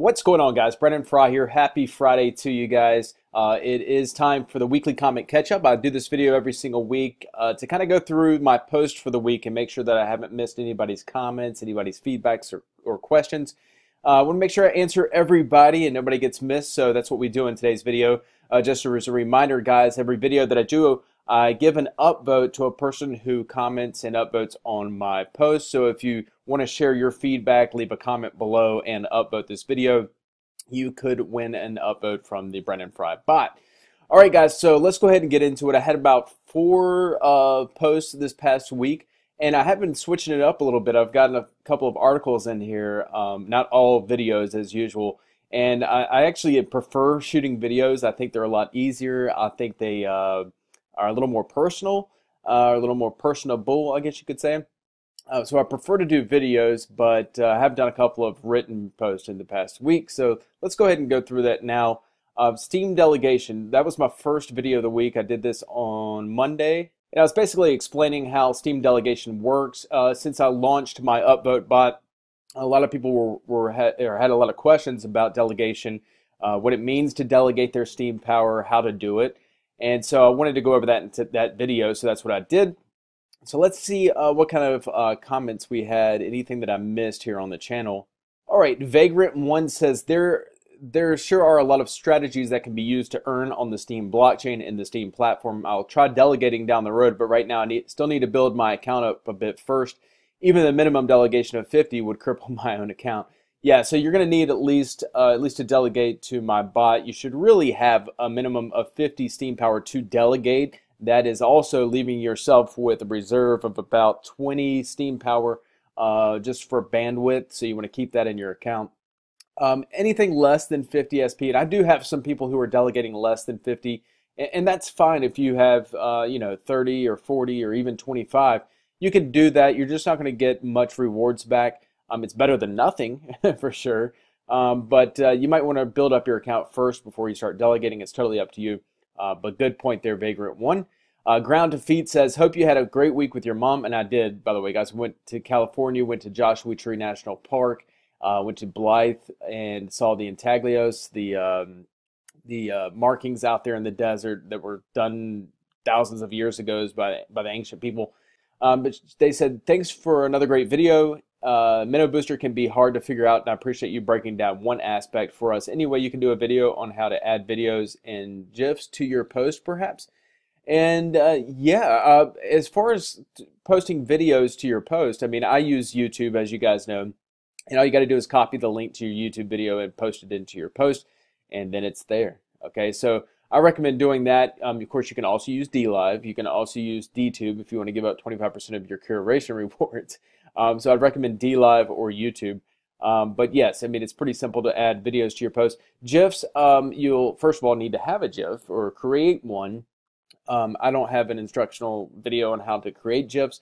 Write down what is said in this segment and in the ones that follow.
What's going on, guys? Frye here. Happy Friday to you guys. It is time for the weekly comment catch-up. I do this video every single week to kind of go through my post for the week and make sure that I haven't missed anybody's comments, anybody's feedbacks or questions. I want to make sure I answer everybody and nobody gets missed, so that's what we do in today's video. Just as a reminder, guys, every video that I do, I give an upvote to a person who comments and upvotes on my post. So if you want to share your feedback, leave a comment below and upvote this video, you could win an upvote from the Frye bot. All right, guys, so let's go ahead and get into it. I had about 4 posts this past week, and I have been switching it up a little bit. I've gotten a couple of articles in here, not all videos as usual. And I actually prefer shooting videos. I think they're a lot easier. I think they are a little more personal, a little more personable, I guess you could say. So I prefer to do videos, but I have done a couple of written posts in the past week. So let's go ahead and go through that now. Steam delegation, that was my first video of the week. I did this on Monday. And I was basically explaining how Steam delegation works. Since I launched my upvote bot, a lot of people had a lot of questions about delegation, what it means to delegate their Steam power, how to do it. And so I wanted to go over that into that video, so that's what I did. So let's see what kind of comments we had, anything that I missed here on the channel. All right, Vagrant1 says, there sure are a lot of strategies that can be used to earn on the Steam blockchain and the Steam platform. I'll try delegating down the road, but right now I still need to build my account up a bit first. Even the minimum delegation of 50 would cripple my own account. Yeah, so you're going to need at least to delegate to my bot. You should really have a minimum of 50 Steam power to delegate. That is also leaving yourself with a reserve of about 20 Steam power just for bandwidth. So you want to keep that in your account. Anything less than 50 SP, and I do have some people who are delegating less than 50, and that's fine if you have 30 or 40 or even 25. You can do that. You're just not going to get much rewards back. It's better than nothing for sure. But you might want to build up your account first before you start delegating. It's totally up to you. But good point there, Vagrant1. Ground to Feet says, hope you had a great week with your mom. And I did, by the way, guys. Went to California, went to Joshua Tree National Park, went to Blythe and saw the intaglios, the markings out there in the desert that were done thousands of years ago by the ancient people. But they said, thanks for another great video. Minnow Booster can be hard to figure out, and I appreciate you breaking down one aspect for us. Anyway, you can do a video on how to add videos and GIFs to your post, perhaps. And as far as posting videos to your post, I mean, I use YouTube, as you guys know, and all you got to do is copy the link to your YouTube video and post it into your post, and then it's there. Okay, so I recommend doing that. Of course, you can also use DLive. You can also use DTube if you want to give up 25% of your curation rewards. So I'd recommend DLive or YouTube. But yes, I mean, it's pretty simple to add videos to your post. GIFs, you'll first of all need to have a GIF or create one. I don't have an instructional video on how to create GIFs.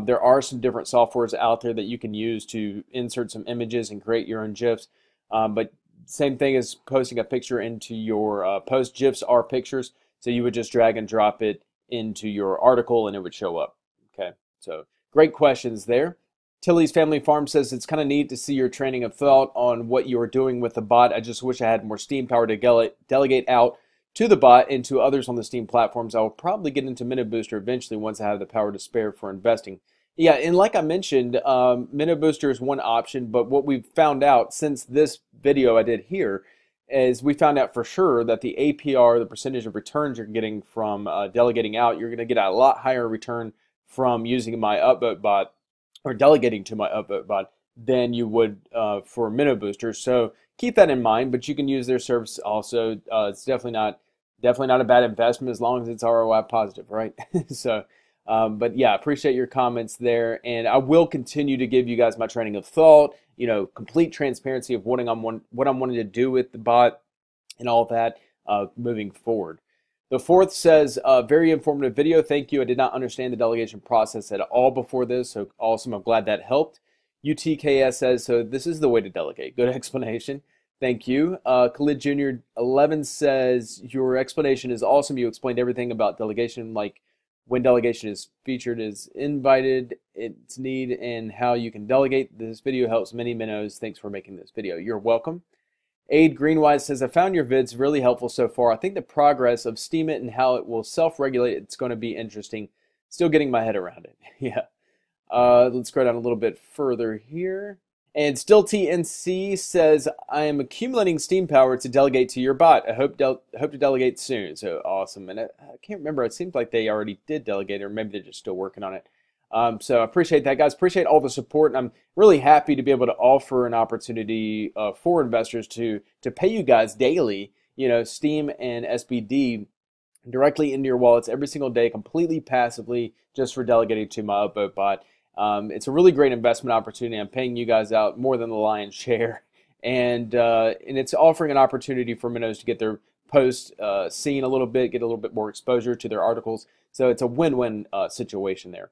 There are some different softwares out there that you can use to insert some images and create your own GIFs. But same thing as posting a picture into your post. GIFs are pictures, so you would just drag and drop it into your article and it would show up. Okay, so great questions there. Tilly's Family Farm says, it's kind of neat to see your training of thought on what you are doing with the bot. I just wish I had more Steam power to delegate out to the bot and to others on the Steam platforms. I will probably get into Minnow Booster eventually once I have the power to spare for investing. Yeah, and like I mentioned, Minnow Booster is one option, but what we've found out since this video I did here is we found out for sure that the APR, the percentage of returns you're getting from delegating out, you're going to get a lot higher return from using my upvote bot or delegating to my upvote bot than you would for Minnow Booster. So keep that in mind, but you can use their service also. It's definitely not a bad investment as long as it's ROI positive, right? So, but yeah, appreciate your comments there, and I will continue to give you guys my training of thought, complete transparency of what I'm wanting to do with the bot and all that moving forward. The fourth says, very informative video. Thank you. I did not understand the delegation process at all before this, so awesome. I'm glad that helped. UTKS says, so this is the way to delegate. Good explanation. Thank you. Khalid Jr. 11 says, your explanation is awesome. You explained everything about delegation, like when delegation is featured is invited, its need, and how you can delegate. This video helps many minnows. Thanks for making this video. You're welcome. Aid Greenwise says, I found your vids really helpful so far. I think the progress of Steemit and how it will self-regulate, it's going to be interesting. Still getting my head around it. Yeah. Let's scroll down a little bit further here. And Still TNC says, I am accumulating Steam power to delegate to your bot. I hope to delegate soon. So awesome. And I can't remember. It seems like they already did delegate, or maybe they're just still working on it. So I appreciate that, guys. Appreciate all the support. And I'm really happy to be able to offer an opportunity for investors to pay you guys daily, Steem and SBD directly into your wallets every single day, completely passively, just for delegating to my upvote bot. It's a really great investment opportunity. I'm paying you guys out more than the lion's share, and it's offering an opportunity for minnows to get their posts seen a little bit, get a little bit more exposure to their articles. So it's a win-win situation there.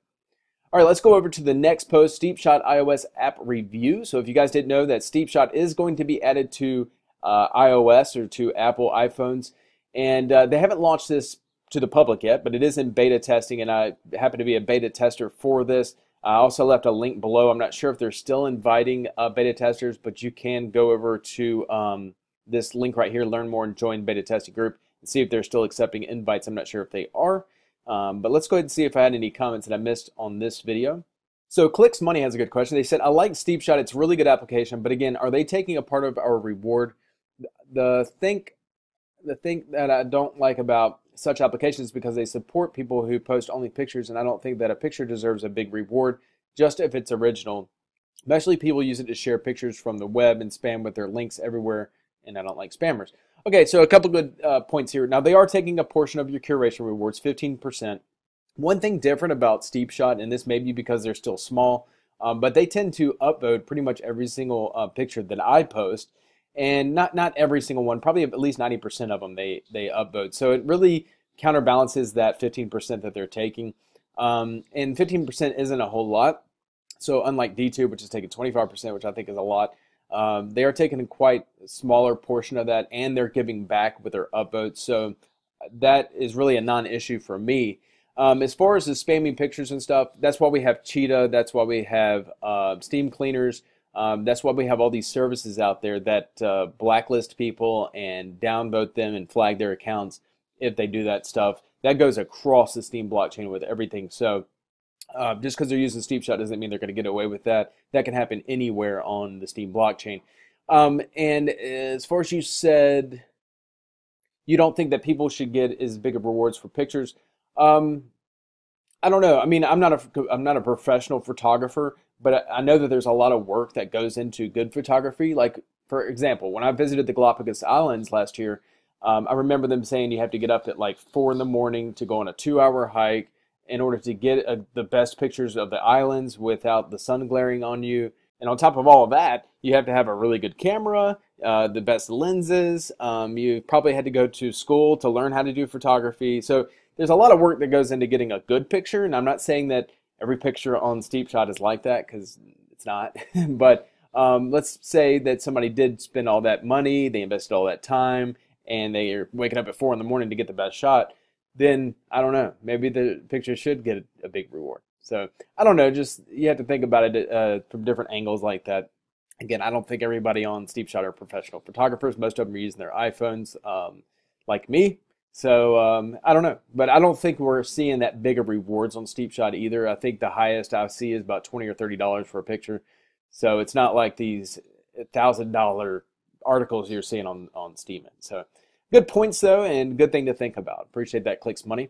All right, let's go over to the next post, Steepshot iOS app review. So if you guys didn't know that Steepshot is going to be added to iOS or to Apple iPhones, and they haven't launched this to the public yet, but it is in beta testing, and I happen to be a beta tester for this. I also left a link below. I'm not sure if they're still inviting beta testers, but you can go over to this link right here, learn more and join beta testing group, and see if they're still accepting invites. I'm not sure if they are. But let's go ahead and see if I had any comments that I missed on this video. So Clicks Money has a good question. They said, I like Steepshot. It's a really good application. But again, are they taking a part of our reward? The thing that I don't like about such applications is because they support people who post only pictures. And I don't think that a picture deserves a big reward just if it's original. Especially people use it to share pictures from the web and spam with their links everywhere. And I don't like spammers. Okay, so a couple good points here. Now, they are taking a portion of your curation rewards, 15%. One thing different about Steepshot, and this may be because they're still small, but they tend to upvote pretty much every single picture that I post, and not every single one, probably at least 90% of them they upvote. So it really counterbalances that 15% that they're taking, and 15% isn't a whole lot. So unlike DTube, which is taking 25%, which I think is a lot, they are taking a quite smaller portion of that, and they're giving back with their upvotes. So that is really a non-issue for me. As far as the spamming pictures and stuff, that's why we have Cheetah. That's why we have Steam Cleaners. That's why we have all these services out there that blacklist people and downvote them and flag their accounts if they do that stuff. That goes across the Steam blockchain with everything. So just because they're using Steepshot doesn't mean they're going to get away with that. That can happen anywhere on the Steam blockchain. And as far as you said, you don't think that people should get as big of rewards for pictures. I don't know. I mean, I'm not a professional photographer, but I know that there's a lot of work that goes into good photography. Like, for example, when I visited the Galapagos Islands last year, I remember them saying you have to get up at like 4 in the morning to go on a 2-hour hike in order to get the best pictures of the islands without the sun glaring on you. And on top of all of that, you have to have a really good camera, the best lenses. You probably had to go to school to learn how to do photography. So there's a lot of work that goes into getting a good picture. And I'm not saying that every picture on Steepshot is like that, because it's not. But let's say that somebody did spend all that money, they invested all that time, and they are waking up at 4 in the morning to get the best shot. Then, I don't know, maybe the picture should get a big reward. So, I don't know, just you have to think about it from different angles like that. Again, I don't think everybody on Steepshot are professional photographers. Most of them are using their iPhones, like me. So, I don't know. But I don't think we're seeing that big of rewards on Steepshot either. I think the highest I see is about $20 or $30 for a picture. So, it's not like these $1,000 articles you're seeing on Steemit. So, good points, though, and good thing to think about. Appreciate that, Clicks Money.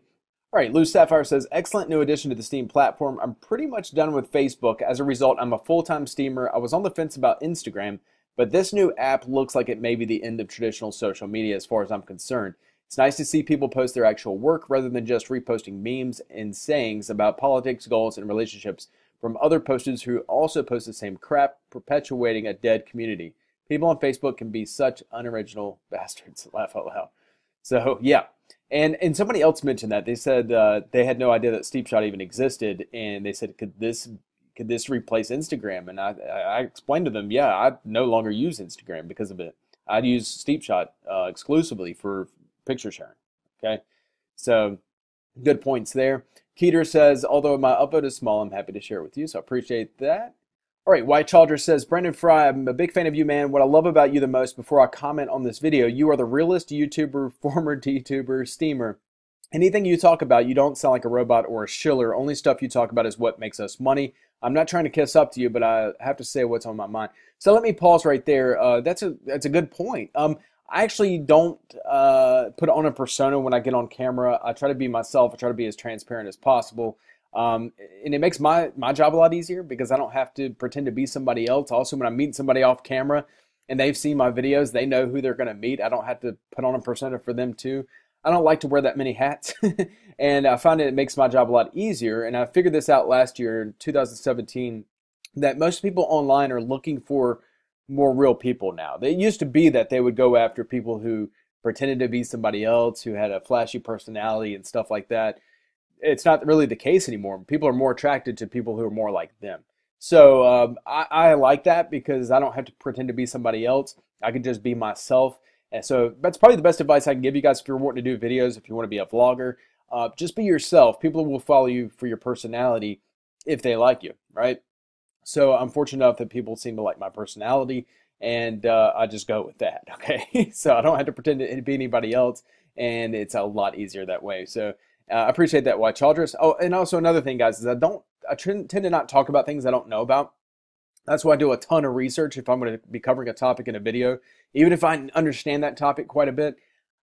All right, Lou Sapphire says, excellent new addition to the Steam platform. I'm pretty much done with Facebook. As a result, I'm a full-time Steamer. I was on the fence about Instagram, but this new app looks like it may be the end of traditional social media as far as I'm concerned. It's nice to see people post their actual work rather than just reposting memes and sayings about politics, goals, and relationships from other posters who also post the same crap, perpetuating a dead community. People on Facebook can be such unoriginal bastards. Laugh out loud. So, yeah. And somebody else mentioned that. They said they had no idea that Steepshot even existed. And they said, could this replace Instagram? And I explained to them, yeah, I no longer use Instagram because of it. I'd use Steepshot exclusively for picture sharing. Okay? So, good points there. Keeter says, although my upvote is small, I'm happy to share it with you. So, I appreciate that. All right, White Chalder says, Brandon Frye, I'm a big fan of you, man. What I love about you the most, before I comment on this video, you are the realest YouTuber, former YouTuber, steamer. Anything you talk about, you don't sound like a robot or a shiller. Only stuff you talk about is what makes us money. I'm not trying to kiss up to you, but I have to say what's on my mind. So let me pause right there. That's a good point. I actually don't put on a persona when I get on camera. I try to be myself. I try to be as transparent as possible. And it makes my job a lot easier because I don't have to pretend to be somebody else. Also, when I'm meeting somebody off camera and they've seen my videos, they know who they're going to meet. I don't have to put on a persona for them too. I don't like to wear that many hats, and I find it makes my job a lot easier. And I figured this out last year in 2017, that most people online are looking for more real people now. It used to be that they would go after people who pretended to be somebody else, who had a flashy personality and stuff like that. It's not really the case anymore. People are more attracted to people who are more like them. So I like that because I don't have to pretend to be somebody else. I can just be myself. And so that's probably the best advice I can give you guys if you're wanting to do videos, if you want to be a vlogger. Just be yourself. People will follow you for your personality if they like you, right? So I'm fortunate enough that people seem to like my personality, and I just go with that, okay? So I don't have to pretend to be anybody else, and it's a lot easier that way. So I appreciate that, White Chaldress. Oh, and also another thing, guys, is I tend to not talk about things I don't know about. That's why I do a ton of research if I'm going to be covering a topic in a video. Even if I understand that topic quite a bit,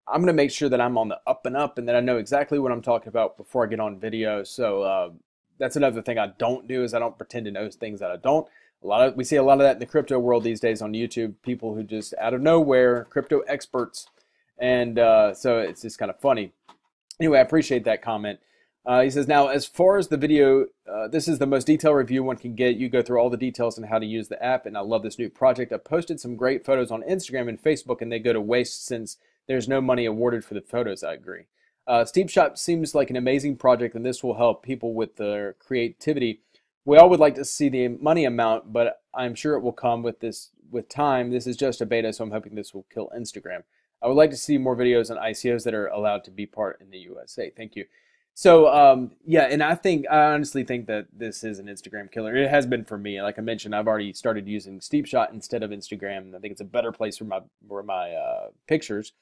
I'm going to make sure that I'm on the up and up and that I know exactly what I'm talking about before I get on video. So that's another thing I don't do, is I don't pretend to know things that I don't. We see a lot of that in the crypto world these days on YouTube. People who just out of nowhere, crypto experts. And so it's just kind of funny. Anyway, I appreciate that comment. He says, now, as far as the video, this is the most detailed review one can get. You go through all the details on how to use the app, and I love this new project. I posted some great photos on Instagram and Facebook, and they go to waste since there's no money awarded for the photos. I agree. Steemshop seems like an amazing project, and this will help people with their creativity. We all would like to see the money amount, but I'm sure it will come with time. This is just a beta, so I'm hoping this will kill Instagram. I would like to see more videos on ICOs that are allowed to be part in the USA. Thank you. So, yeah, and I honestly think that this is an Instagram killer. It has been for me. Like I mentioned, I've already started using Steemshot instead of Instagram. I think it's a better place for my pictures.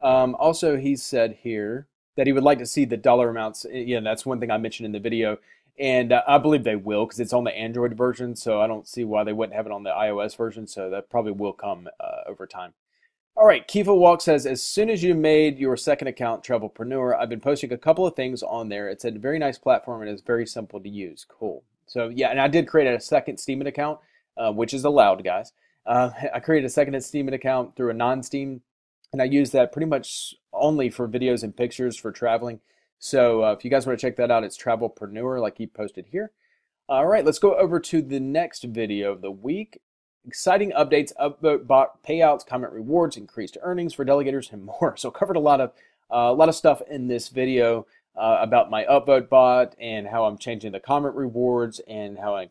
Also, he said here that he would like to see the dollar amounts. Yeah, that's one thing I mentioned in the video. And I believe they will, because it's on the Android version. So I don't see why they wouldn't have it on the iOS version. So that probably will come over time. All right, Kiva Walk says, as soon as you made your second account, Travelpreneur, I've been posting a couple of things on there. It's a very nice platform and it's very simple to use. Cool. So yeah, and I did create a second Steemit account, which is allowed, guys. I created a second Steemit account through a non-Steem, and I use that pretty much only for videos and pictures for traveling. So if you guys want to check that out, it's Travelpreneur, like he posted here. All right, let's go over to the next video of the week. Exciting updates, upvote bot payouts, comment rewards, increased earnings for delegators, and more. So covered a lot of stuff in this video about my upvote bot and how I'm changing the comment rewards and how I'm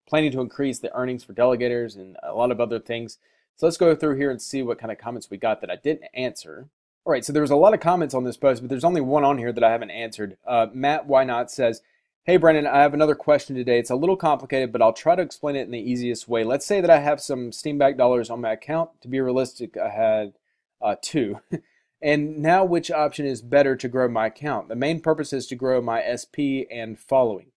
planning to increase the earnings for delegators and a lot of other things. So let's go through here and see what kind of comments we got that I didn't answer. All right, so there was a lot of comments on this post, but there's only one on here that I haven't answered. Matt Why Not says, hey, Brandon, I have another question today. It's a little complicated, but I'll try to explain it in the easiest way. Let's say that I have some Steemback dollars on my account. To be realistic, I had 2. And now which option is better to grow my account? The main purpose is to grow my SP and following.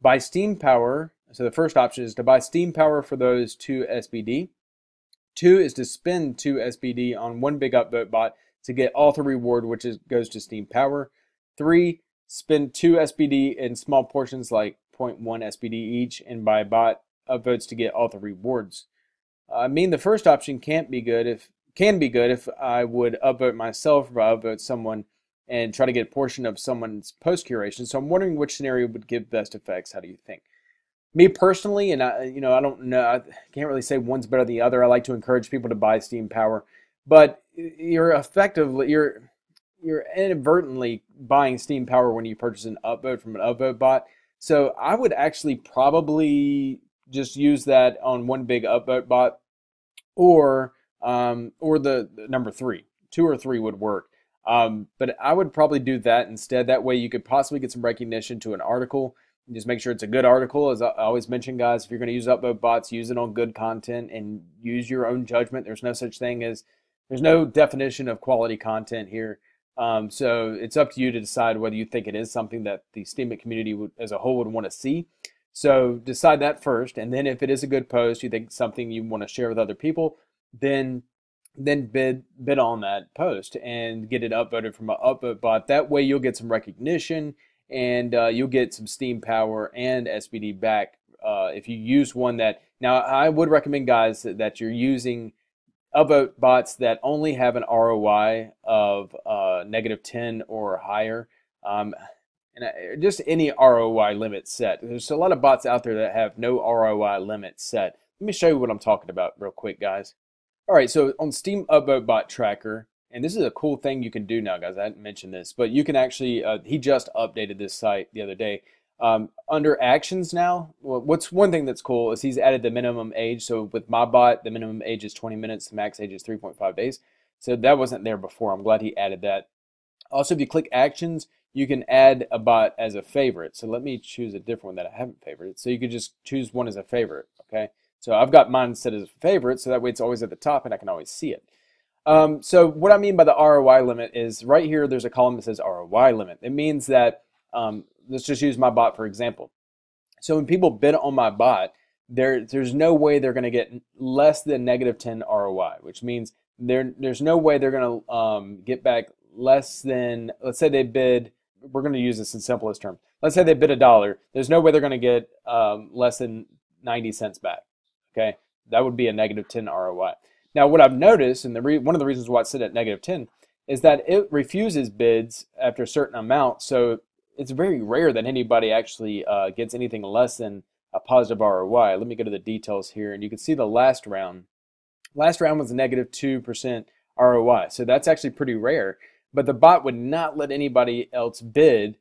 Buy Steem Power. So the first option is to buy Steem Power for those 2 SBD. 2 is to spend 2 SBD on one big upvote bot to get author reward, which goes to Steem Power. 3, spend 2 SBD in small portions like 0.1 SBD each and buy bot upvotes to get author rewards. I mean, the first option can be good if I would upvote myself or upvote someone and try to get a portion of someone's post curation. So I'm wondering which scenario would give best effects. How do you think? Me personally, and I don't know, I can't really say one's better than the other. I like to encourage people to buy Steem Power, but you're inadvertently buying Steem Power when you purchase an upvote from an upvote bot. So I would actually probably just use that on one big upvote bot, or the number 3. 2 or 3 would work. But I would probably do that instead. That way you could possibly get some recognition to an article Just make sure it's a good article. As I always mention, guys, if you're going to use upvote bots, use it on good content and use your own judgment. There's no definition of quality content here. So it's up to you to decide whether you think it is something that the Steemit community as a whole would want to see. So decide that first, and then if it is a good post, you think something you want to share with other people, then bid on that post and get it upvoted from an upvote bot. That way you'll get some recognition and you'll get some Steam power and SBD back if you use one that. Now I would recommend, guys, that you're using upvote bots that only have an ROI of -10 or higher. Just any ROI limit set. There's a lot of bots out there that have no ROI limit set. Let me show you what I'm talking about real quick, guys. All right, so on Steam Upvote Bot Tracker, and this is a cool thing you can do now, guys. I hadn't mentioned this, but you can actually, he just updated this site the other day. Under actions now, well, what's one thing that's cool is he's added the minimum age. So with my bot, the minimum age is 20 minutes, the max age is 3.5 days. So that wasn't there before. I'm glad he added that. Also, if you click actions, you can add a bot as a favorite. So let me choose a different one that I haven't favorited. So you could just choose one as a favorite, okay? So I've got mine set as a favorite, so that way it's always at the top and I can always see it. So what I mean by the ROI limit is right here, there's a column that says ROI limit. It means that, let's just use my bot for example. So when people bid on my bot, there's no way they're going to get less than -10 ROI, which means there's no way they're going to get back less than, let's say they bid, we're going to use this in simplest terms. Let's say they bid $1. There's no way they're going to get less than 90 cents back. Okay, that would be a -10 ROI. Now, what I've noticed, and one of the reasons why it's set at -10, is that it refuses bids after a certain amount. So it's very rare that anybody actually gets anything less than a positive ROI. Let me go to the details here, and you can see the last round. Last round was a -2% ROI, so that's actually pretty rare. But the bot would not let anybody else bid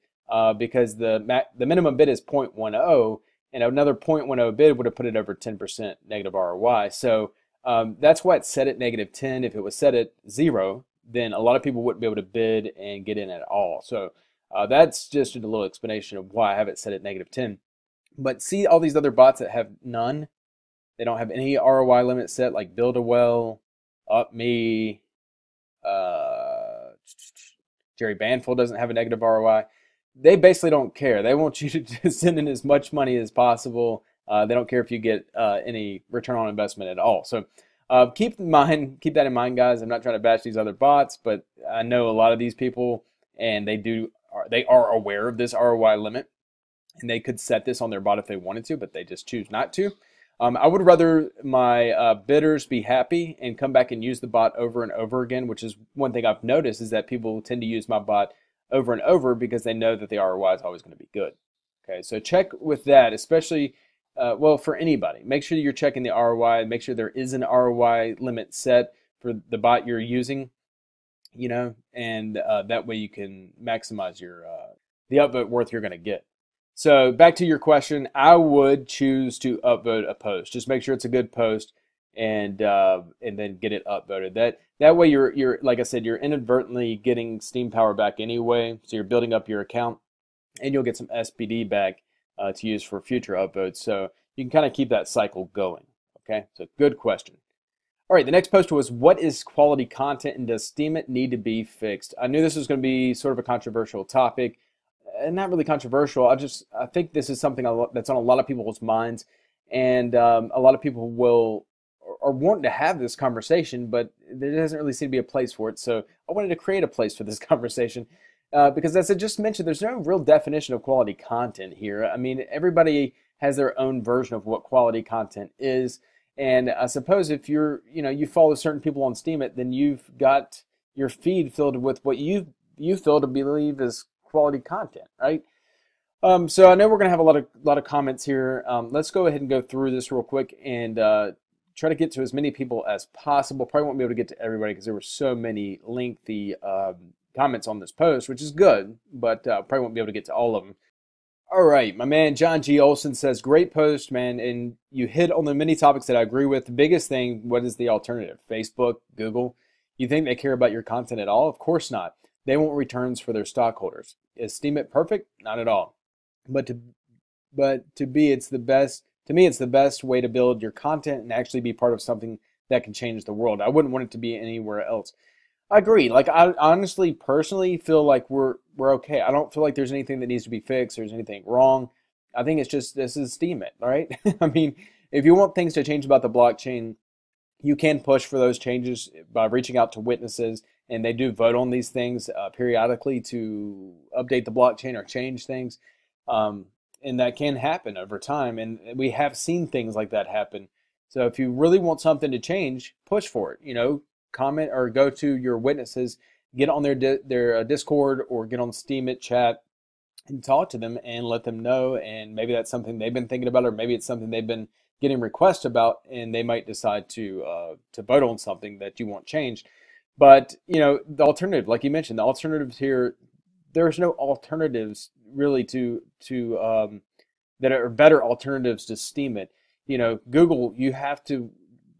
because the minimum bid is 0.10. And another 0.10 bid would have put it over 10% negative ROI. So that's why it's set at -10. If it was set at 0, then a lot of people wouldn't be able to bid and get in at all. So that's just a little explanation of why I have it set at -10. But see all these other bots that have none? They don't have any ROI limit set, like Build a Well, UpMe, Jerry Banfield doesn't have a negative ROI. They basically don't care. They want you to send in as much money as possible. They don't care if you get any return on investment at all. So keep that in mind, guys. I'm not trying to bash these other bots, but I know a lot of these people, and they are aware of this ROI limit, and they could set this on their bot if they wanted to, but they just choose not to. I would rather my bidders be happy and come back and use the bot over and over again, which is one thing I've noticed is that people tend to use my bot over and over because they know that the ROI is always going to be good. Okay, so check with that, especially, well, for anybody. Make sure you're checking the ROI. Make sure there is an ROI limit set for the bot you're using, and that way you can maximize the upvote worth you're going to get. So back to your question, I would choose to upvote a post. Just make sure it's a good post, and then get it upvoted. That way you're like I said, you're inadvertently getting Steam power back anyway. So you're building up your account, and you'll get some SBD back to use for future upvotes. So you can kind of keep that cycle going. Okay, so good question. All right, the next post was, what is quality content and does Steemit need to be fixed? I knew this was going to be sort of a controversial topic. And not really controversial. I think this is something that's on a lot of people's minds, and a lot of people are wanting to have this conversation, but there doesn't really seem to be a place for it. So I wanted to create a place for this conversation because, as I just mentioned, there's no real definition of quality content here. I mean, everybody has their own version of what quality content is, and I suppose if you follow certain people on Steemit, then you've got your feed filled with what you feel to believe is quality content, right? So I know we're going to have a lot of comments here. Let's go ahead and go through this real quick and try to get to as many people as possible. Probably won't be able to get to everybody because there were so many lengthy comments on this post, which is good, but probably won't be able to get to all of them. All right, my man John G. Olson says, great post, man, and you hit on the many topics that I agree with. The biggest thing, what is the alternative? Facebook, Google? You think they care about your content at all? Of course not. They want returns for their stockholders. Is Steemit perfect? Not at all. But but to me, it's the best. To me, it's the best way to build your content and actually be part of something that can change the world. I wouldn't want it to be anywhere else. I agree. Like I honestly, personally feel like we're okay. I don't feel like there's anything that needs to be fixed. There's anything wrong. I think it's just this is Steemit, right? I mean, if you want things to change about the blockchain, you can push for those changes by reaching out to witnesses, and they do vote on these things periodically to update the blockchain or change things. And that can happen over time, and we have seen things like that happen. So if you really want something to change, push for it. Comment or go to your witnesses, get on their Discord or get on Steemit chat and talk to them and let them know. And maybe that's something they've been thinking about, or maybe it's something they've been getting requests about, and they might decide to vote on something that you want changed. But the alternative, like you mentioned, the alternatives here, there's no alternatives really to that are better alternatives to Steemit. Google, you have to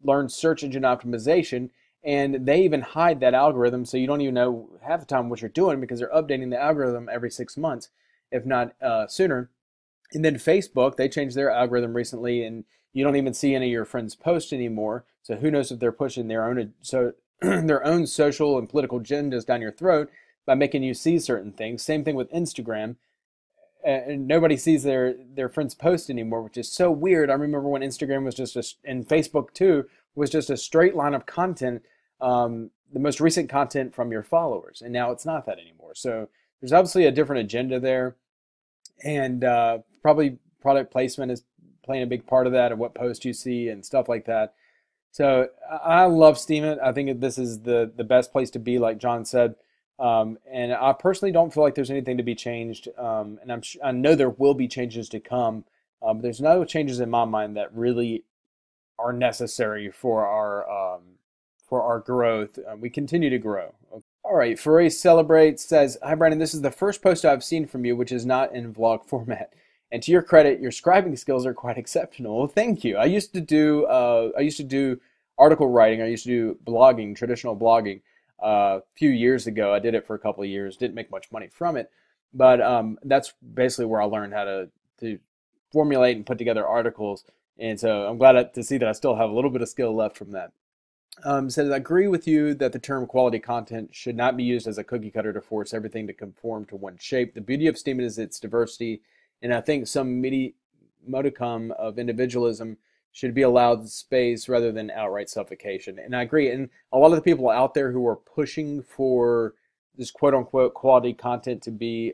learn search engine optimization, and they even hide that algorithm, so you don't even know half the time what you're doing because they're updating the algorithm every 6 months, if not sooner. And then Facebook, they changed their algorithm recently, and you don't even see any of your friends' posts anymore. So who knows if they're pushing their own their own social and political agendas down your throat by making you see certain things. Same thing with Instagram. And nobody sees their friends' post anymore, which is so weird. I remember when Instagram was and Facebook too, was just a straight line of content, the most recent content from your followers. And now it's not that anymore. So there's obviously a different agenda there. And probably product placement is playing a big part of that, and what post you see and stuff like that. So I love Steemit. I think this is the best place to be, like John said. And I personally don't feel like there's anything to be changed. And I know there will be changes to come. But there's no changes in my mind that really are necessary for our growth. We continue to grow. All right, Frye Celebrate says, "Hi Brandon, this is the first post I've seen from you, which is not in vlog format. And to your credit, your scribing skills are quite exceptional." Well, thank you. I used to do article writing. I used to do blogging, traditional blogging. A few years ago, I did it for a couple of years. Didn't make much money from it, but that's basically where I learned how to formulate and put together articles. And so I'm glad to see that I still have a little bit of skill left from that. Says, "I agree with you that the term quality content should not be used as a cookie cutter to force everything to conform to one shape. The beauty of Steemit is its diversity, and I think some modicum of individualism should be allowed space rather than outright suffocation." And I agree. And a lot of the people out there who are pushing for this quote-unquote quality content to be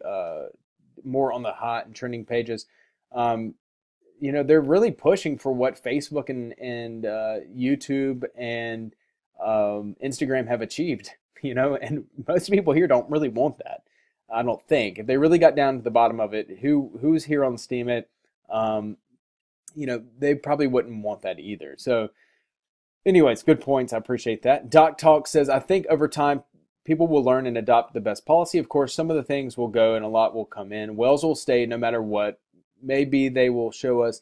more on the hot and trending pages, they're really pushing for what Facebook and YouTube and Instagram have achieved, and most people here don't really want that. I don't think. If they really got down to the bottom of it, who's here on Steemit, they probably wouldn't want that either. So anyways, good points. I appreciate that. Doc Talk says, "I think over time, people will learn and adopt the best policy. Of course, some of the things will go and a lot will come in. Whales will stay no matter what. Maybe they will show us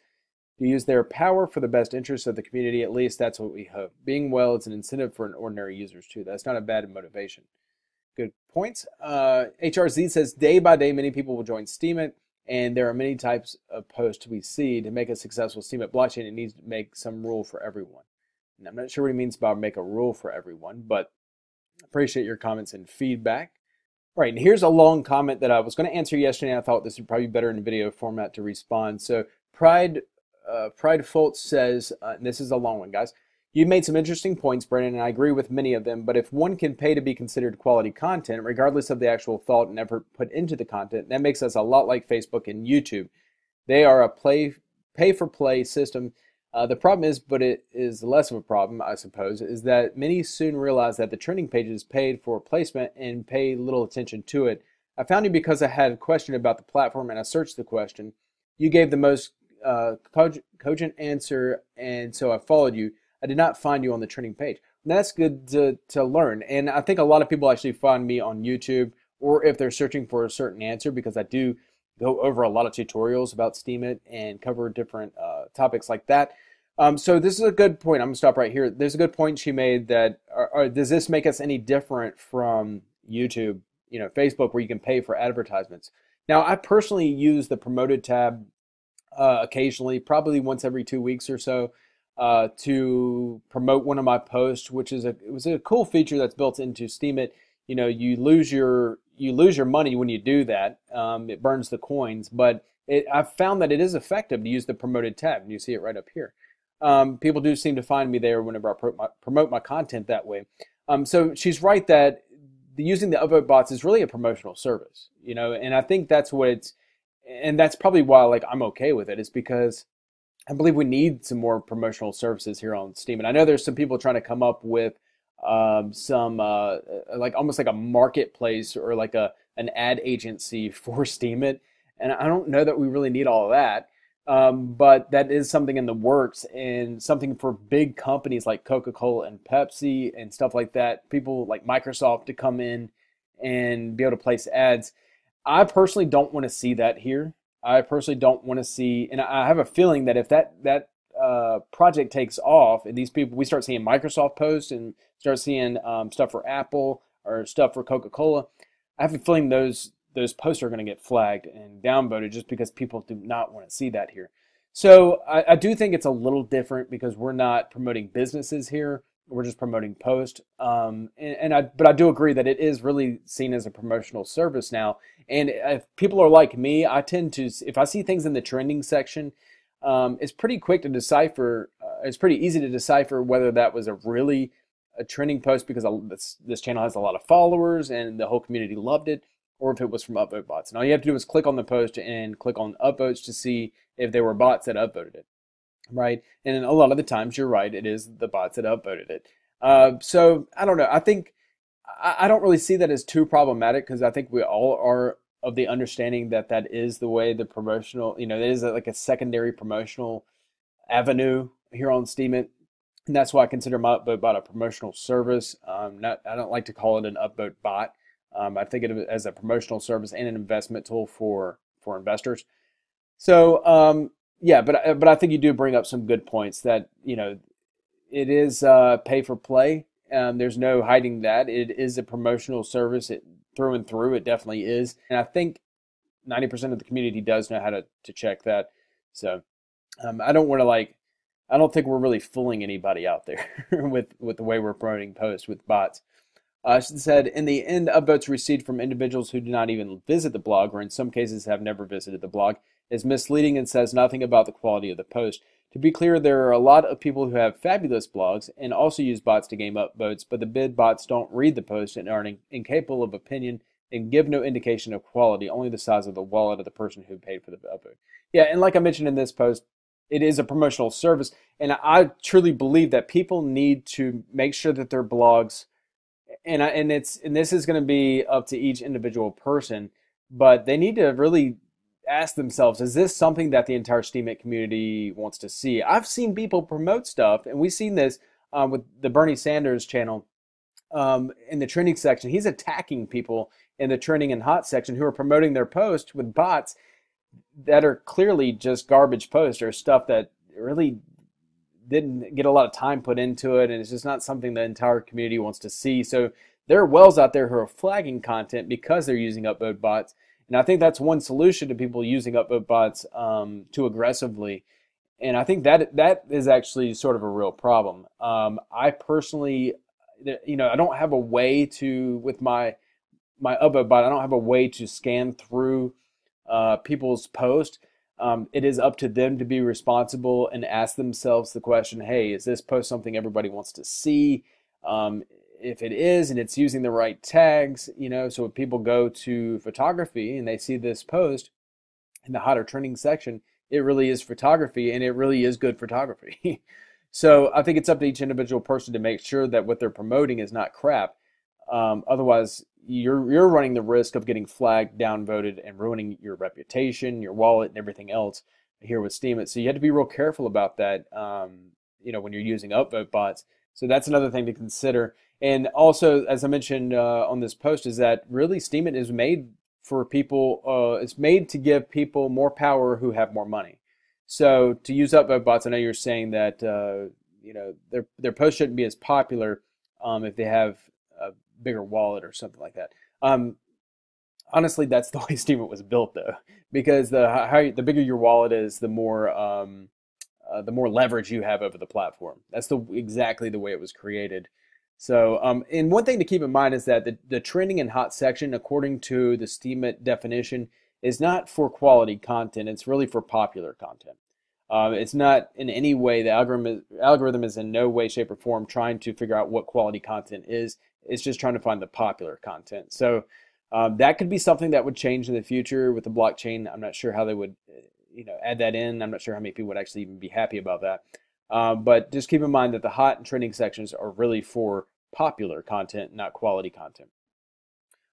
to use their power for the best interests of the community. At least that's what we hope. Being well is an incentive for ordinary users too. That's not a bad motivation." Good points. HRZ says, "Day by day, many people will join Steemit, and there are many types of posts we see. To make a successful Steemit blockchain, it needs to make some rule for everyone." And I'm not sure what he means by make a rule for everyone, but appreciate your comments and feedback. All right, and here's a long comment that I was going to answer yesterday. I thought this would probably be better in video format to respond. So Pride Fultz says, and this is a long one, guys. "You made some interesting points, Brandon, and I agree with many of them, but if one can pay to be considered quality content, regardless of the actual thought and effort put into the content, that makes us a lot like Facebook and YouTube. They are a pay-for-play system. The problem is, but it is less of a problem, I suppose, is that many soon realize that the trending pages paid for placement and pay little attention to it. I found you because I had a question about the platform and I searched the question. You gave the most cogent answer, and so I followed you. I did not find you on the trending page." And that's good to learn. And I think a lot of people actually find me on YouTube, or if they're searching for a certain answer, because I do go over a lot of tutorials about Steemit and cover different topics like that. So this is a good point. I'm going to stop right here. There's a good point she made that, does this make us any different from YouTube, Facebook, where you can pay for advertisements? Now, I personally use the promoted tab occasionally, probably once every 2 weeks or so, to promote one of my posts, which is it was a cool feature that's built into Steemit. You know, you lose your money when you do that. It burns the coins, but I've found that it is effective to use the promoted tab, and you see it right up here. People do seem to find me there whenever I promote my content that way. So she's right that using the upvote bots is really a promotional service, you know, and I think that's what it's, and that's probably why like I'm okay with it, is because I believe we need some more promotional services here on Steam. And I know there's some people trying to come up with some like almost like a marketplace or like an ad agency for Steemit, and I don't know that we really need all of that. But that is something in the works, and something for big companies like Coca-Cola and Pepsi and stuff like that, people like Microsoft to come in and be able to place ads. I personally don't want to see that here. I personally don't want to see, and I have a feeling that if that project takes off, and these people, we start seeing Microsoft posts and start seeing stuff for Apple or stuff for Coca-Cola, I have a feeling those posts are going to get flagged and downvoted just because people do not want to see that here. So I do think it's a little different because we're not promoting businesses here. We're just promoting posts. But I do agree that it is really seen as a promotional service now. And if people are like me, I tend to, if I see things in the trending section, it's pretty quick to decipher. It's pretty easy to decipher whether that was a trending post because this channel has a lot of followers and the whole community loved it, or if it was from upvote bots. And all you have to do is click on the post and click on upvotes to see if there were bots that upvoted it, right? And a lot of the times, you're right, it is the bots that upvoted it. So I don't know. I think I don't really see that as too problematic because I think we all are of the understanding that that is the way the promotional, you know, it is like a secondary promotional avenue here on Steemit. And that's why I consider my upvote bot a promotional service. I don't like to call it an upvote bot. I think of it as a promotional service and an investment tool for investors. So yeah, but I think you do bring up some good points that, you know, it is pay for play. There's no hiding that. It is a promotional service through and through. It definitely is. And I think 90% of the community does know how to check that. So I don't want to I don't think we're really fooling anybody out there with the way we're promoting posts with bots. She said, in the end, upvotes received from individuals who do not even visit the blog, or in some cases have never visited the blog, is misleading and says nothing about the quality of the post. To be clear, there are a lot of people who have fabulous blogs and also use bots to gain upvotes, but the bid bots don't read the post and are incapable of opinion and give no indication of quality, only the size of the wallet of the person who paid for the upvote. Yeah, and like I mentioned in this post, it is a promotional service, and I truly believe that people need to make sure that their blogs, and this is going to be up to each individual person, but they need to really ask themselves, is this something that the entire Steemit community wants to see? I've seen people promote stuff, and we've seen this with the Bernie Sanders channel in the trending section. He's attacking people in the trending and hot section who are promoting their post with bots that are clearly just garbage posts or stuff that really didn't get a lot of time put into it, and it's just not something the entire community wants to see. So there are whales out there who are flagging content because they're using upvote bots. And I think that's one solution to people using upvote bots too aggressively. And I think that is actually sort of a real problem. I personally, you know, I don't have a way to, with my upvote bot, I don't have a way to scan through people's posts. It is up to them to be responsible and ask themselves the question, hey, is this post something everybody wants to see? If it is, and it's using the right tags, you know, so if people go to photography and they see this post in the hotter trending section, it really is photography and it really is good photography. So I think it's up to each individual person to make sure that what they're promoting is not crap. Otherwise, you're running the risk of getting flagged, downvoted, and ruining your reputation, your wallet, and everything else here with Steemit. So you have to be real careful about that, you know, when you're using upvote bots. So that's another thing to consider. And also, as I mentioned on this post, is that really Steemit is made for people, it's made to give people more power who have more money. So to use upvote bots, I know you're saying that you know, their posts shouldn't be as popular if they have a bigger wallet or something like that. Honestly, that's the way Steemit was built, though, because the bigger your wallet is, the more leverage you have over the platform. That's exactly the way it was created. So, and one thing to keep in mind is that the trending and hot section, according to the Steemit definition, is not for quality content. It's really for popular content. It's not in any way, the algorithm is in no way, shape, or form trying to figure out what quality content is. It's just trying to find the popular content. So that could be something that would change in the future with the blockchain. I'm not sure how they would, add that in. I'm not sure how many people would actually even be happy about that. But just keep in mind that the hot and trending sections are really for popular content, not quality content.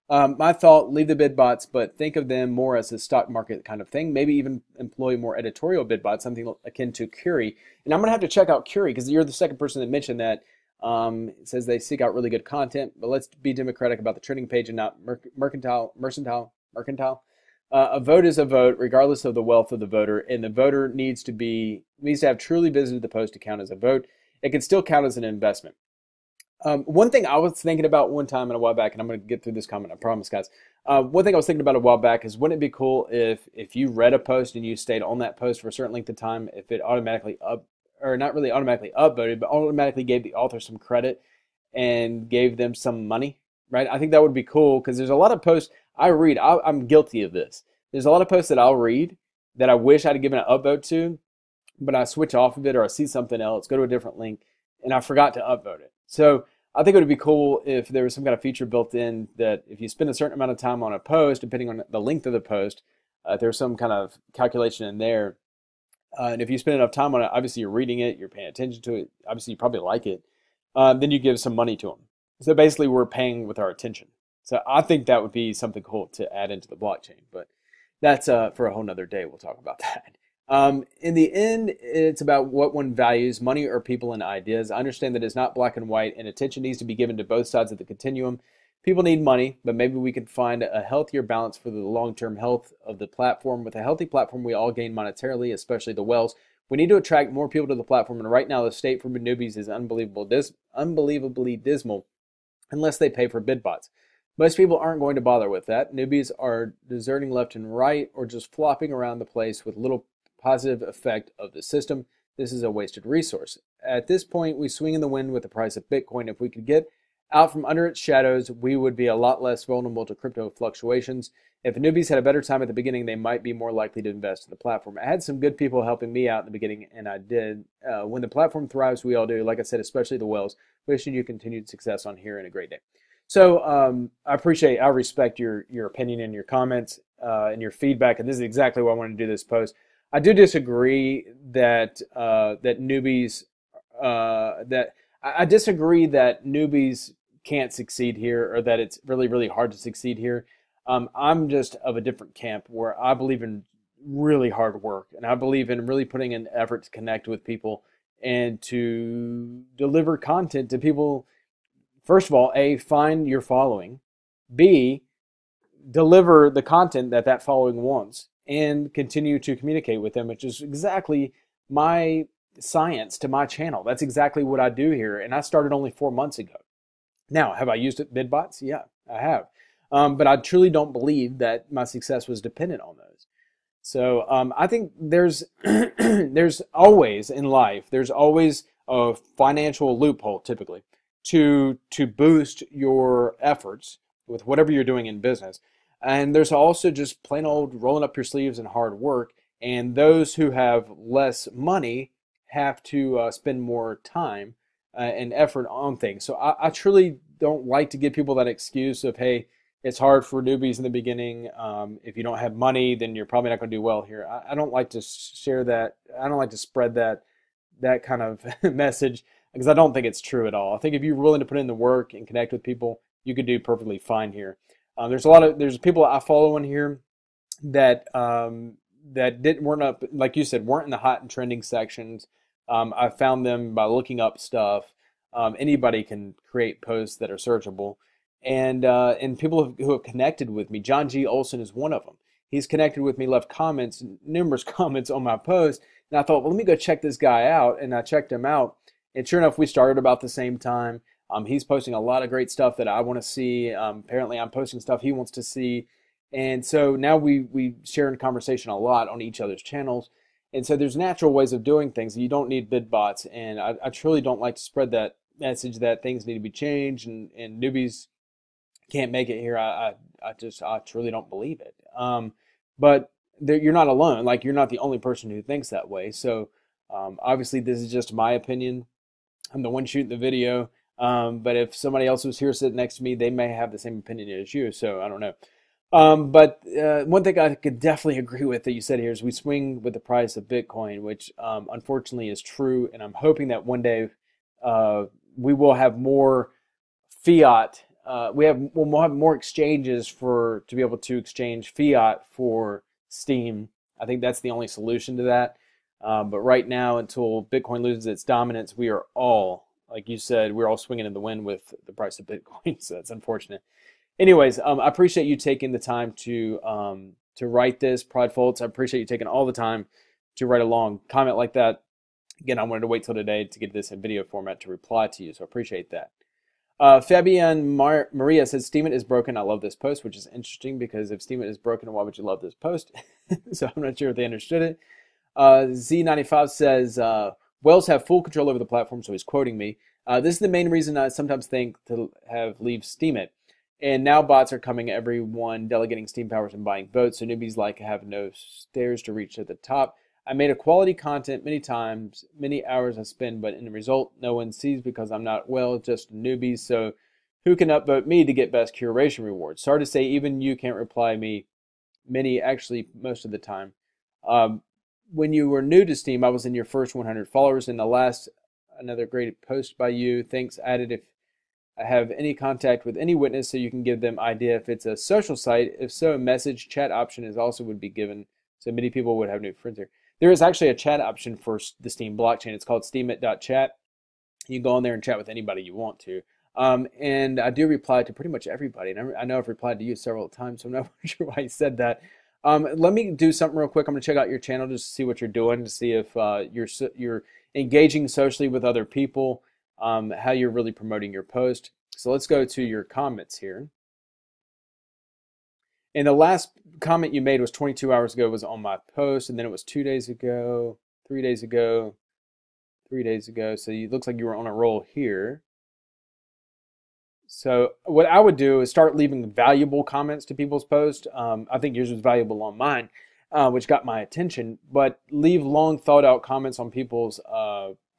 My thought, leave the bid bots, but think of them more as a stock market kind of thing. Maybe even employ more editorial bid bots, something akin to Curie. And I'm going to have to check out Curie because you're the second person that mentioned that. It says they seek out really good content, but let's be democratic about the trending page and not mercantile. A vote is a vote, regardless of the wealth of the voter, and the voter needs to have truly visited the post to count as a vote. It can still count as an investment. One thing I was thinking about one time and a while back, and I'm going to get through this comment, I promise, guys. One thing I was thinking about a while back is, wouldn't it be cool if you read a post and you stayed on that post for a certain length of time, if it automatically not really automatically upvoted, but automatically gave the author some credit and gave them some money, right? I think that would be cool because there's a lot of posts I read. I'm guilty of this. There's a lot of posts that I'll read that I wish I'd given an upvote to, but I switch off of it or I see something else, go to a different link, and I forgot to upvote it. So I think it would be cool if there was some kind of feature built in that if you spend a certain amount of time on a post, depending on the length of the post, there's some kind of calculation in there. And if you spend enough time on it, obviously you're reading it, you're paying attention to it, obviously you probably like it, then you give some money to them. So basically we're paying with our attention. So I think that would be something cool to add into the blockchain, but that's for a whole nother day. We'll talk about that. In the end, it's about what one values, money or people and ideas. I understand that it's not black and white, and attention needs to be given to both sides of the continuum. People need money, but maybe we can find a healthier balance for the long-term health of the platform. With a healthy platform, we all gain monetarily, especially the whales. We need to attract more people to the platform, and right now the state for newbies is unbelievably dismal unless they pay for bid bots. Most people aren't going to bother with that. Newbies are deserting left and right or just flopping around the place with little positive effect of the system. This is a wasted resource. At this point, we swing in the wind with the price of Bitcoin. If we could get out from under its shadows, we would be a lot less vulnerable to crypto fluctuations. If the newbies had a better time at the beginning, they might be more likely to invest in the platform. I had some good people helping me out in the beginning, and I did. When the platform thrives, we all do. Like I said, especially the whales. Wishing you continued success on here and a great day. So I respect your opinion and your comments and your feedback, and this is exactly why I wanted to do this post. I do disagree that newbies I disagree that newbies can't succeed here, or that it's really, really hard to succeed here. I'm just of a different camp where I believe in really hard work, and I believe in really putting in effort to connect with people and to deliver content to people. First of all, A, find your following. B, deliver the content that following wants and continue to communicate with them, which is exactly my science to my channel. That's exactly what I do here, and I started only 4 months ago. Now, have I used bid bots? Yeah, I have. But I truly don't believe that my success was dependent on those. So I think there's always in life, there's always a financial loophole typically to boost your efforts with whatever you're doing in business. And there's also just plain old rolling up your sleeves and hard work. And those who have less money have to spend more time and effort on things. So I truly don't like to give people that excuse of, hey, it's hard for newbies in the beginning. If you don't have money, then you're probably not going to do well here. I don't like to share that. I don't like to spread that kind of message because I don't think it's true at all. I think if you're willing to put in the work and connect with people, you could do perfectly fine here. There's people I follow in here that weren't up, like you said, weren't in the hot and trending sections. I found them by looking up stuff. Anybody can create posts that are searchable, and people who have connected with me. John G. Olson is one of them. He's connected with me, left numerous comments on my post, and I thought, well, let me go check this guy out, and I checked him out, and sure enough, we started about the same time. He's posting a lot of great stuff that I want to see. Apparently, I'm posting stuff he wants to see, And so now we share in conversation a lot on each other's channels. And so there's natural ways of doing things. You don't need bid bots. And I truly don't like to spread that message that things need to be changed and newbies can't make it here. I truly don't believe it. But you're not alone. Like, you're not the only person who thinks that way. So obviously this is just my opinion. I'm the one shooting the video. But if somebody else was here sitting next to me, they may have the same opinion as you. So I don't know. But one thing I could definitely agree with that you said here is we swing with the price of Bitcoin, which unfortunately is true. And I'm hoping that one day we will have more fiat. We'll have more exchanges to be able to exchange fiat for Steem. I think that's the only solution to that. But right now, until Bitcoin loses its dominance, we are all, like you said, we're all swinging in the wind with the price of Bitcoin. So that's unfortunate. Anyways, I appreciate you taking the time to write this, Pridefults. I appreciate you taking all the time to write a long comment like that. Again, I wanted to wait till today to get this in video format to reply to you, so I appreciate that. Fabian Maria says, Steemit is broken. I love this post, which is interesting because if Steemit is broken, why would you love this post? So I'm not sure if they understood it. Z95 says, whales have full control over the platform, so he's quoting me. This is the main reason I sometimes think to leave Steemit. And now bots are coming, everyone delegating Steem powers and buying votes, so newbies like have no stairs to reach at the top. I made a quality content many times, many hours I spend, but in the result, no one sees because I'm not well, just a newbie, so who can upvote me to get best curation rewards? Sorry to say, even you can't reply me, many actually most of the time. When you were new to Steem, I was in your first 100 followers, and the last, another great post by you, thanks added if I have any contact with any witness so you can give them idea if it's a social site. If so, a message chat option is also would be given so many people would have new friends here. There is actually a chat option for the Steem blockchain. It's called steemit.chat. You can go on there and chat with anybody you want to. And I do reply to pretty much everybody. And I know I've replied to you several times, so I'm not sure why you said that. Let me do something real quick. I'm going to check out your channel just to see what you're doing, to see if you're engaging socially with other people, how you're really promoting your post. So let's go to your comments here. And the last comment you made was 22 hours ago, was on my post, and then it was 2 days ago, 3 days ago, 3 days ago. So it looks like you were on a roll here. So what I would do is start leaving valuable comments to people's posts. I think yours was valuable on mine, which got my attention. But leave long thought out comments on people's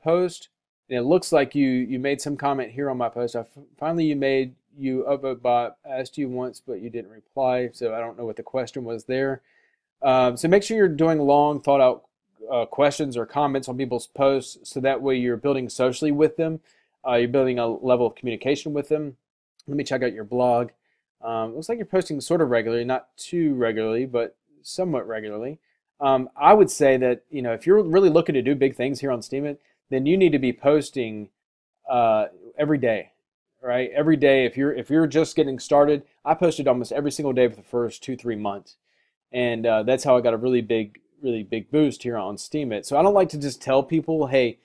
posts. And it looks like you made some comment here on my post. Finally, you upvote bot. Asked you once, but you didn't reply. So I don't know what the question was there. So make sure you're doing long thought out questions or comments on people's posts, so that way you're building socially with them. You're building a level of communication with them. Let me check out your blog. Looks like you're posting sort of regularly, not too regularly, but somewhat regularly. I would say that, if you're really looking to do big things here on Steemit, then you need to be posting every day, right? Every day. If you're just getting started, I posted almost every single day for the first 2-3 months, and that's how I got a really big boost here on Steemit. So I don't like to just tell people, hey,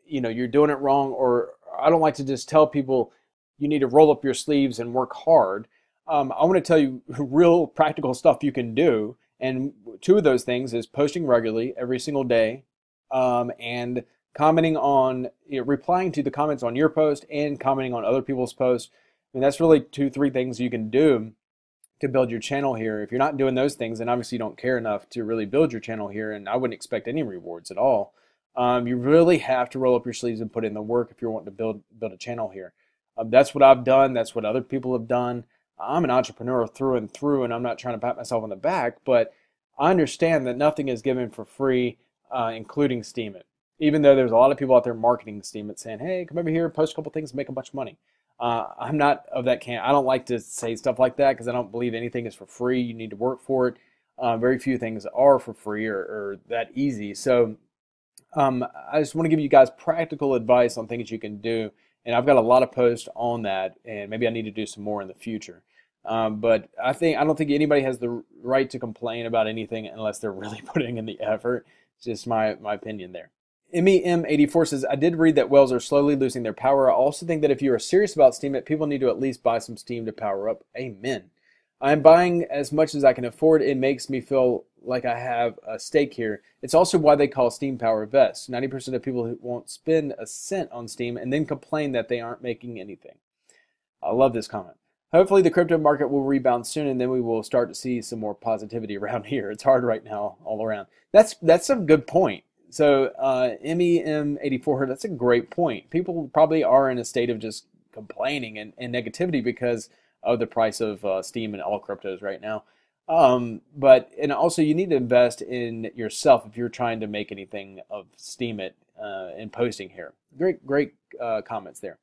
you're doing it wrong, or I don't like to just tell people you need to roll up your sleeves and work hard. I want to tell you real practical stuff you can do, and two of those things is posting regularly every single day, and commenting on, replying to the comments on your post and commenting on other people's posts. I mean, that's really 2-3 things you can do to build your channel here. If you're not doing those things, then obviously you don't care enough to really build your channel here, and I wouldn't expect any rewards at all. You really have to roll up your sleeves and put in the work if you're wanting to build a channel here. That's what I've done. That's what other people have done. I'm an entrepreneur through and through, and I'm not trying to pat myself on the back, but I understand that nothing is given for free, including Steemit. Even though there's a lot of people out there marketing Steemit saying, hey, come over here, post a couple things, make a bunch of money. I'm not of that camp. I don't like to say stuff like that because I don't believe anything is for free. You need to work for it. Very few things are for free or that easy. So I just want to give you guys practical advice on things you can do. And I've got a lot of posts on that, and maybe I need to do some more in the future. But I don't think anybody has the right to complain about anything unless they're really putting in the effort. It's just my opinion there. MEM84 says, I did read that whales are slowly losing their power. I also think that if you are serious about Steemit, people need to at least buy some Steem to power up. Amen. I'm buying as much as I can afford. It makes me feel like I have a stake here. It's also why they call Steam Power Vest. 90% of people who won't spend a cent on Steam and then complain that they aren't making anything. I love this comment. Hopefully the crypto market will rebound soon, and then we will start to see some more positivity around here. It's hard right now all around. That's a good point. So MEM84, that's a great point. People probably are in a state of just complaining and negativity because of the price of Steam and all cryptos right now. And also you need to invest in yourself if you're trying to make anything of Steemit and posting here. Great comments there.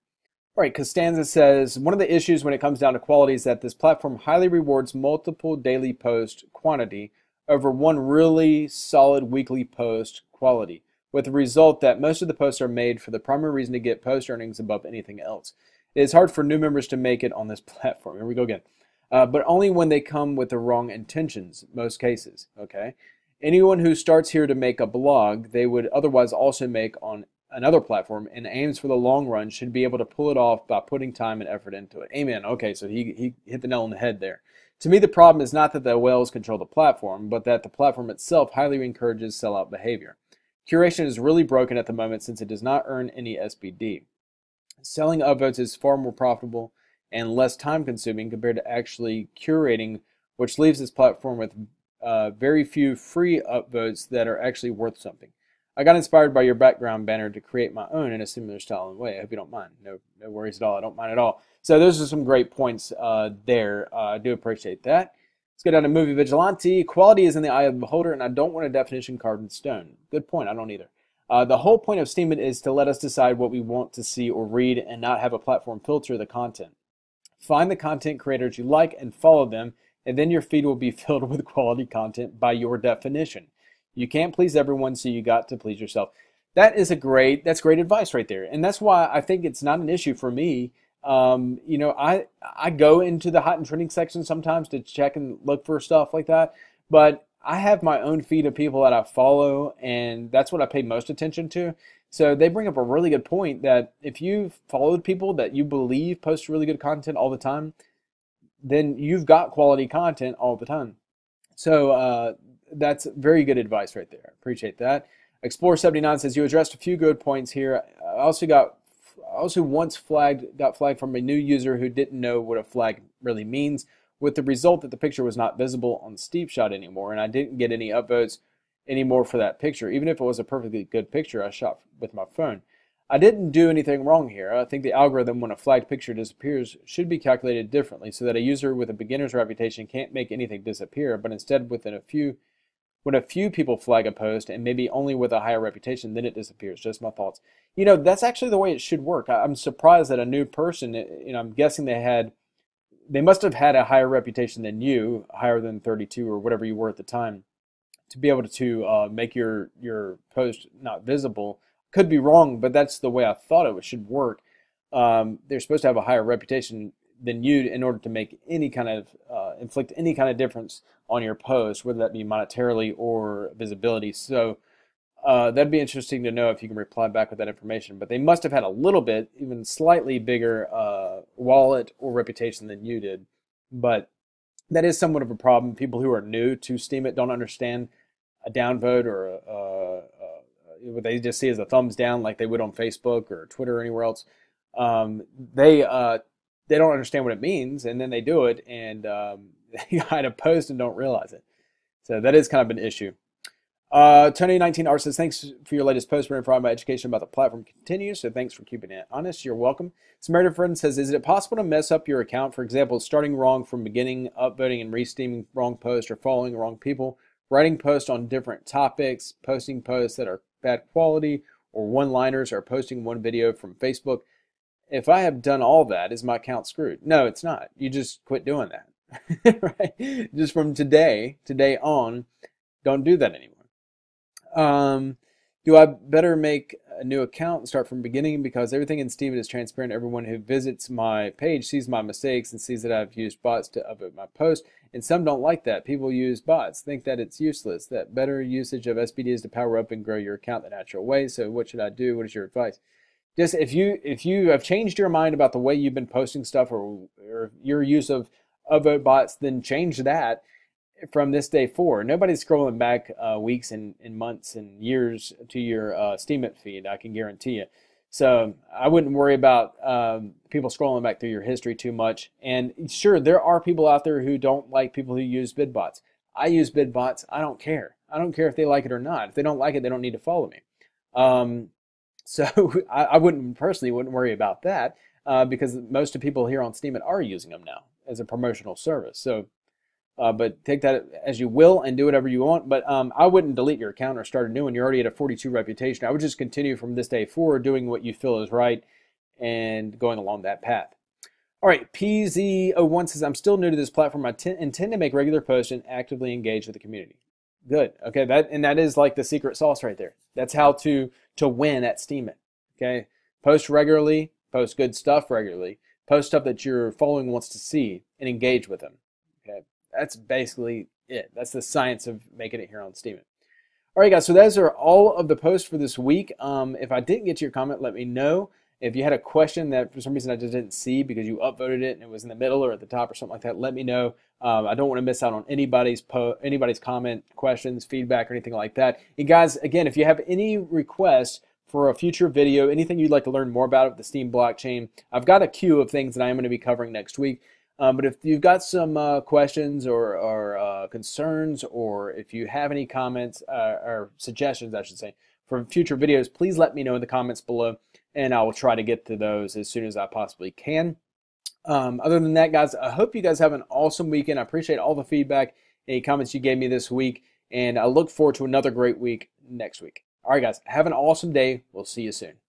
All right, Costanza says, one of the issues when it comes down to quality is that this platform highly rewards multiple daily post quantity over one really solid weekly post quality, with the result that most of the posts are made for the primary reason to get post earnings above anything else. It is hard for new members to make it on this platform. Here we go again. But only when they come with the wrong intentions, most cases, okay? Anyone who starts here to make a blog, they would otherwise also make on another platform and aims for the long run should be able to pull it off by putting time and effort into it. Amen. Okay, so he hit the nail on the head there. To me, the problem is not that the whales control the platform, but that the platform itself highly encourages sellout behavior. Curation is really broken at the moment since it does not earn any SBD. Selling upvotes is far more profitable and less time consuming compared to actually curating, which leaves this platform with very few free upvotes that are actually worth something. I got inspired by your background banner to create my own in a similar style and way. I hope you don't mind. No worries at all. I don't mind at all. So those are some great points there. I do appreciate that. Let's go down to Movie Vigilante. Quality is in the eye of the beholder, and I don't want a definition carved in stone. Good point. I don't either. The whole point of Steemit is to let us decide what we want to see or read and not have a platform filter the content. Find the content creators you like and follow them, and then your feed will be filled with quality content by your definition. You can't please everyone, so you got to please yourself. That's great advice right there. And that's why I think it's not an issue for me. I go into the hot and trending section sometimes to check and look for stuff like that. But I have my own feed of people that I follow, and that's what I pay most attention to. So they bring up a really good point that if you've followed people that you believe post really good content all the time, then you've got quality content all the time. So that's very good advice right there. I appreciate that. Explorer79 says, you addressed a few good points here. I also once got flagged from a new user who didn't know what a flag really means, with the result that the picture was not visible on Steepshot anymore, and I didn't get any upvotes anymore for that picture, even if it was a perfectly good picture I shot with my phone. I didn't do anything wrong here. I think the algorithm, when a flagged picture disappears, should be calculated differently so that a user with a beginner's reputation can't make anything disappear, but instead when a few people flag a post and maybe only with a higher reputation, then it disappears. Just my thoughts. That's actually the way it should work. I'm surprised that a new person, I'm guessing they must have had a higher reputation than you, higher than 32 or whatever you were at the time, to be able to make your post not visible. Could be wrong, but that's the way I thought it should work. They're supposed to have a higher reputation than you in order to make any kind of inflict any kind of difference on your post, whether that be monetarily or visibility. So that'd be interesting to know if you can reply back with that information. But they must have had a little bit, even slightly bigger wallet or reputation than you did. But that is somewhat of a problem. People who are new to Steemit don't understand a downvote or what they just see as a thumbs down like they would on Facebook or Twitter or anywhere else. They don't understand what it means, and then they do it, and they hide a post and don't realize it. So that is kind of an issue. Tony19R says, thanks for your latest post. My education about the platform continues, so thanks for keeping it honest. You're welcome. Samaritan Friend says, is it possible to mess up your account? For example, starting wrong from beginning, upvoting and re-steaming wrong posts, or following wrong people, writing posts on different topics, posting posts that are bad quality, or one-liners, or posting one video from Facebook. If I have done all that, is my account screwed? No, it's not. You just quit doing that. Right? Just from today on, don't do that anymore. Do I better make a new account and start from the beginning? Because everything in Steemit is transparent. Everyone who visits my page sees my mistakes and sees that I've used bots to upvote my post. And some don't like that. People use bots, think that it's useless, that better usage of SBD is to power up and grow your account the natural way. So what should I do? What is your advice? Just if you have changed your mind about the way you've been posting stuff or your use of upvote bots, then change that from this day forward. Nobody's scrolling back weeks and months and years to your Steemit feed, I can guarantee you. So I wouldn't worry about people scrolling back through your history too much. And sure, there are people out there who don't like people who use bid bots. I use bid bots. I don't care. I don't care if they like it or not. If they don't like it, they don't need to follow me. So I wouldn't worry about that because most of the people here on Steemit are using them now as a promotional service. So, but take that as you will and do whatever you want. But I wouldn't delete your account or start a new one. You're already at a 42 reputation. I would just continue from this day forward doing what you feel is right and going along that path. All right, PZ01 says, I'm still new to this platform. I intend to make regular posts and actively engage with the community. Good. Okay, that is like the secret sauce right there. That's how to win at Steemit. Okay, post regularly, post good stuff regularly, post stuff that your following wants to see, and engage with them. Okay, that's basically it. That's the science of making it here on Steemit. All right, guys. So those are all of the posts for this week. If I didn't get to your comment, let me know. If you had a question that for some reason I just didn't see because you upvoted it and it was in the middle or at the top or something like that, let me know. I don't want to miss out on anybody's comment, questions, feedback, or anything like that. And guys, again, if you have any requests for a future video, anything you'd like to learn more about the Steem blockchain, I've got a queue of things that I am going to be covering next week. But if you've got some questions or concerns, or if you have any comments or suggestions, I should say, for future videos, please let me know in the comments below, and I will try to get to those as soon as I possibly can. Other than that, guys, I hope you guys have an awesome weekend. I appreciate all the feedback and comments you gave me this week, and I look forward to another great week next week. All right, guys, have an awesome day. We'll see you soon.